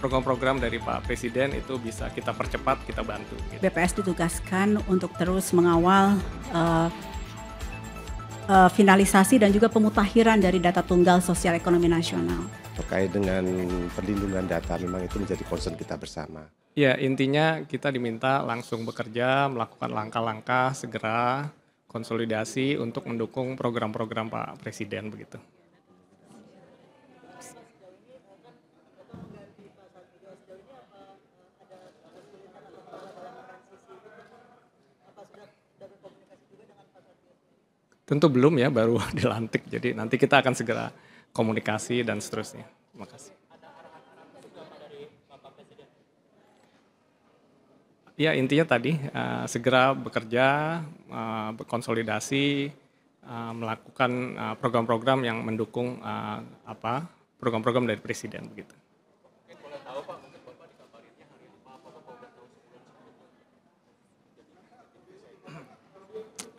program-program dari Pak Presiden itu bisa kita percepat, kita bantu. Gitu. BPS ditugaskan untuk terus mengawal finalisasi dan juga pemutakhiran dari data tunggal sosial ekonomi nasional. Terkait dengan perlindungan data memang itu menjadi concern kita bersama. Ya, intinya kita diminta langsung bekerja, melakukan langkah-langkah segera konsolidasi untuk mendukung program-program Pak Presiden begitu. Tentu belum ya, baru dilantik. Jadi nanti kita akan segera komunikasi dan seterusnya. Terima kasih. Ya, intinya tadi segera bekerja, berkonsolidasi, melakukan program-program yang mendukung program-program dari Presiden begitu.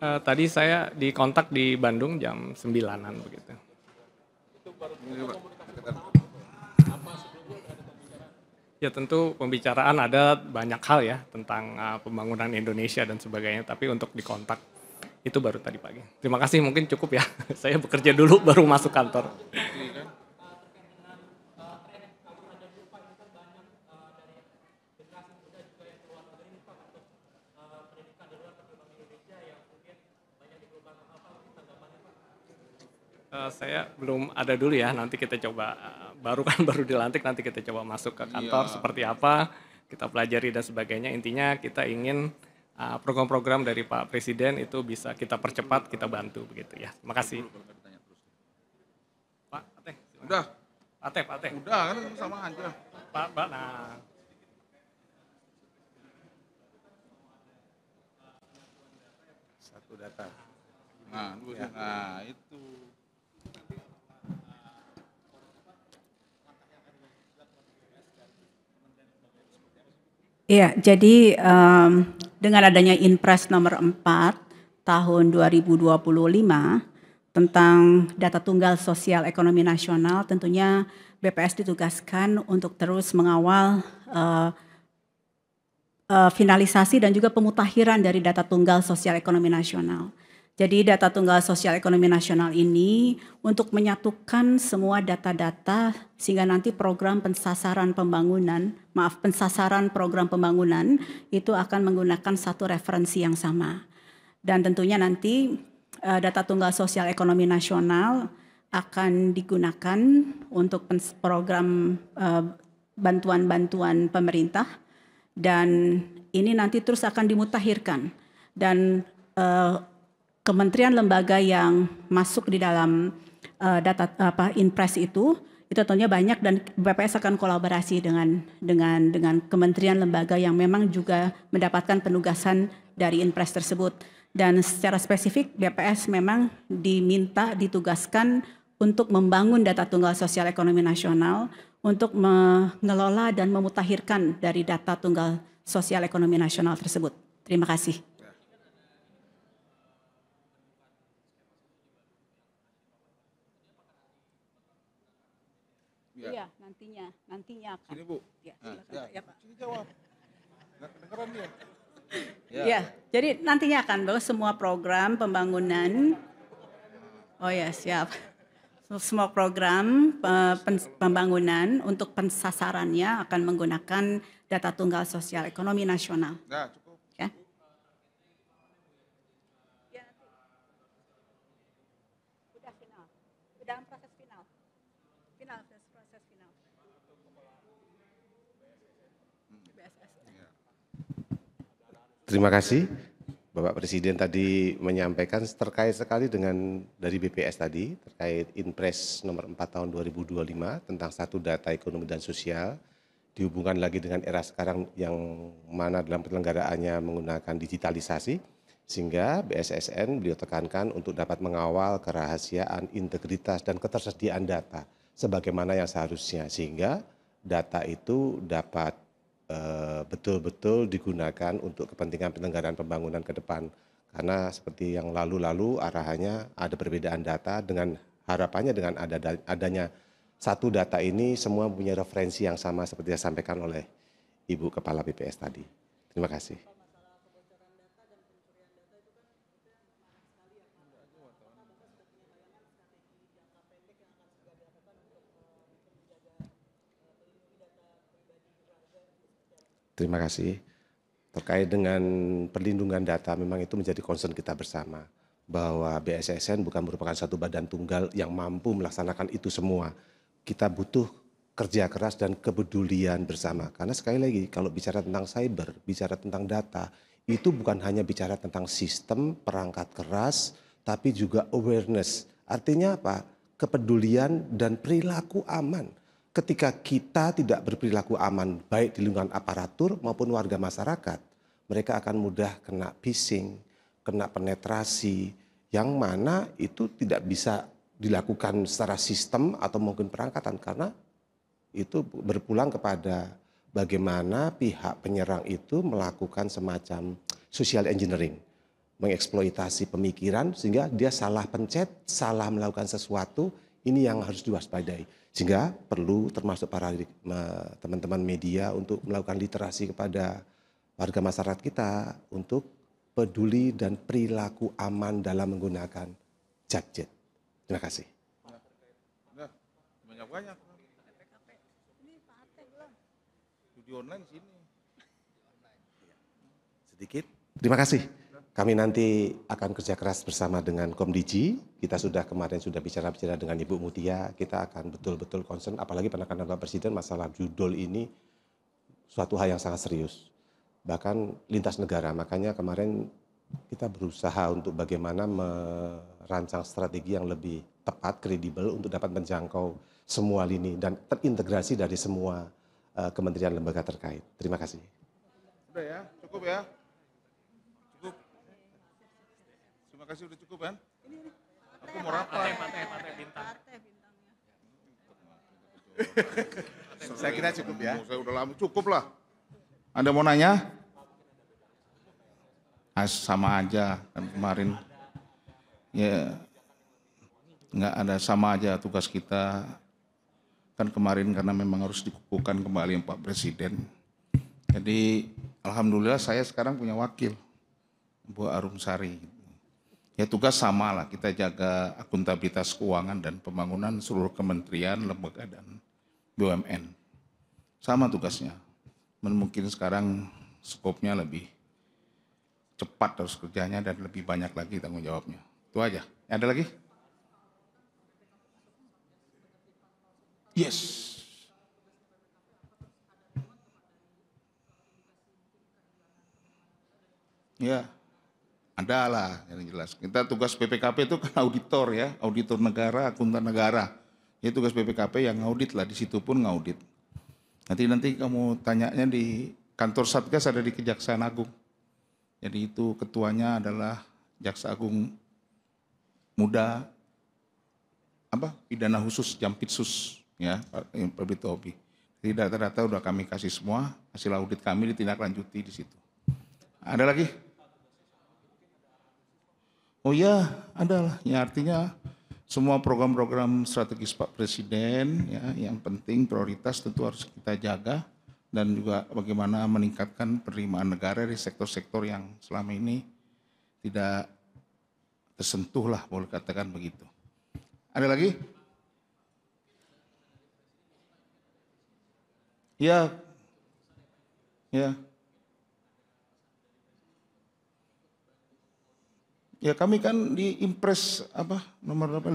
Tadi saya dikontak di Bandung jam 9-an begitu. Ya tentu pembicaraan ada banyak hal ya tentang pembangunan Indonesia dan sebagainya, tapi untuk dikontak itu baru tadi pagi. Terima kasih, mungkin cukup ya. Saya bekerja dulu baru masuk kantor. Saya belum ada dulu ya, nanti kita coba, baru dilantik, nanti kita coba masuk ke kantor seperti apa, kita pelajari dan sebagainya. Intinya kita ingin program-program dari Pak Presiden itu bisa kita percepat, kita bantu begitu ya. Terima kasih. Pak Ateh. Udah. Pak Ateh. Udah kan sama aja. Pak, nah. Satu data. Nah, nah itu. Iya, jadi dengan adanya Inpres nomor 4 tahun 2025 tentang data tunggal sosial ekonomi nasional, tentunya BPS ditugaskan untuk terus mengawal finalisasi dan juga pemutakhiran dari data tunggal sosial ekonomi nasional. Jadi data tunggal sosial ekonomi nasional ini untuk menyatukan semua data-data sehingga nanti pensasaran program pembangunan itu akan menggunakan satu referensi yang sama. Dan tentunya nanti data tunggal sosial ekonomi nasional akan digunakan untuk program bantuan-bantuan pemerintah, dan ini nanti terus akan dimutakhirkan, dan kementerian lembaga yang masuk di dalam Inpres itu tentunya banyak, dan BPS akan kolaborasi dengan kementerian lembaga yang memang juga mendapatkan penugasan dari Inpres tersebut. Dan secara spesifik BPS memang ditugaskan untuk membangun data tunggal sosial ekonomi nasional, untuk mengelola dan memutakhirkan dari data tunggal sosial ekonomi nasional tersebut. Terima kasih. Iya, nantinya akan. Sini Bu. Ya, silakan. Ya, Pak. Sini jawab. Nggak kedengeran dia. Ya, jadi nantinya akan bahwa semua program pembangunan, siap. Semua program pembangunan untuk pensasarannya akan menggunakan data tunggal sosial ekonomi nasional. Nah, cukup. Ya. Udah final. Udah proses final. Proses final. Terima kasih. Bapak Presiden tadi menyampaikan terkait sekali dengan dari BPS tadi, terkait Inpres nomor 4 tahun 2025 tentang satu data ekonomi dan sosial, dihubungkan lagi dengan era sekarang yang mana dalam penyelenggaraannya menggunakan digitalisasi, sehingga BSSN beliau tekankan untuk dapat mengawal kerahasiaan, integritas, dan ketersediaan data sebagaimana yang seharusnya, sehingga data itu dapat betul-betul digunakan untuk kepentingan penyelenggaraan pembangunan ke depan. Karena seperti yang lalu-lalu arahannya ada perbedaan data, dengan harapannya dengan adanya satu data ini semua punya referensi yang sama seperti yang disampaikan oleh Ibu Kepala BPS tadi. Terima kasih. Terima kasih. Terkait dengan perlindungan data, memang itu menjadi concern kita bersama. Bahwa BSSN bukan merupakan satu badan tunggal yang mampu melaksanakan itu semua. Kita butuh kerja keras dan kepedulian bersama. Karena sekali lagi, kalau bicara tentang cyber, bicara tentang data, itu bukan hanya bicara tentang sistem, perangkat keras, tapi juga awareness. Artinya apa? Kepedulian dan perilaku aman. Ketika kita tidak berperilaku aman, baik di lingkungan aparatur maupun warga masyarakat, mereka akan mudah kena phishing, kena penetrasi, yang mana itu tidak bisa dilakukan secara sistem atau mungkin perangkatan, karena itu berpulang kepada bagaimana pihak penyerang itu melakukan semacam social engineering, mengeksploitasi pemikiran sehingga dia salah pencet, salah melakukan sesuatu. Ini yang harus diwaspadai. Sehingga perlu termasuk para teman-teman media untuk melakukan literasi kepada warga masyarakat kita untuk peduli dan perilaku aman dalam menggunakan gadget. Terima kasih. Nah, banyak-banyak. Judi online sini. Sedikit. Terima kasih. Kami nanti akan kerja keras bersama dengan Komdigi. Kita kemarin sudah bicara-bicara dengan Ibu Mutia. Kita akan betul-betul concern, apalagi penekanan Bapak Presiden masalah judul ini suatu hal yang sangat serius. Bahkan lintas negara. Makanya kemarin kita berusaha untuk bagaimana merancang strategi yang lebih tepat, kredibel untuk dapat menjangkau semua lini dan terintegrasi dari semua kementerian lembaga terkait. Terima kasih. Udah ya, cukup ya. Cukup. Terima kasih udah cukup kan? Aku mau rapat. bintang. Saya kira cukup ya. Saya udah lama cukup lah. Anda mau nanya? Sama aja kan kemarin. Ya nggak ada, sama aja tugas kita. Kan kemarin karena memang harus dikukuhkan kembali Pak Presiden. Jadi alhamdulillah saya sekarang punya wakil, Bu Arumsari. Ya tugas sama lah, kita jaga akuntabilitas keuangan dan pembangunan seluruh kementerian, lembaga dan BUMN. Sama tugasnya. Mungkin sekarang skopnya lebih cepat harus kerjanya dan lebih banyak lagi tanggung jawabnya. Itu aja. Ada lagi? Yes. Ya, ada lah yang jelas. Kita tugas BPKP itu kan auditor ya, auditor negara, akuntan negara. Ya tugas BPKP yang ngaudit lah, di situ pun ngaudit. Nanti kamu tanyanya di kantor Satgas, ada di Kejaksaan Agung. Jadi itu ketuanya adalah Jaksa Agung Muda, pidana khusus, Jampitsus, ya, Pak Britobi. Jadi data-data udah kami kasih semua, hasil audit kami ditindaklanjuti di situ. Ada lagi? Oh ya, ada lah. Ya artinya semua program-program strategis Pak Presiden, ya, yang penting prioritas tentu harus kita jaga, dan juga bagaimana meningkatkan penerimaan negara di sektor-sektor yang selama ini tidak tersentuh lah, boleh katakan begitu. Ada lagi? Ya, ya. Ya kami kan di Impres nomor 5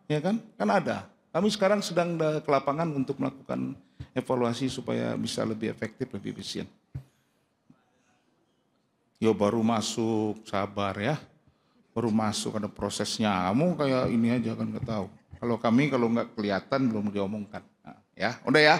ya kan ada. Kami sekarang sedang ke lapangan untuk melakukan evaluasi supaya bisa lebih efektif, lebih efisien. Yo baru masuk, sabar ya. Baru masuk, ada prosesnya. Kamu kayak ini aja kan nggak tahu. Kalau kami kalau nggak kelihatan belum diomongkan. Nah, ya, udah ya.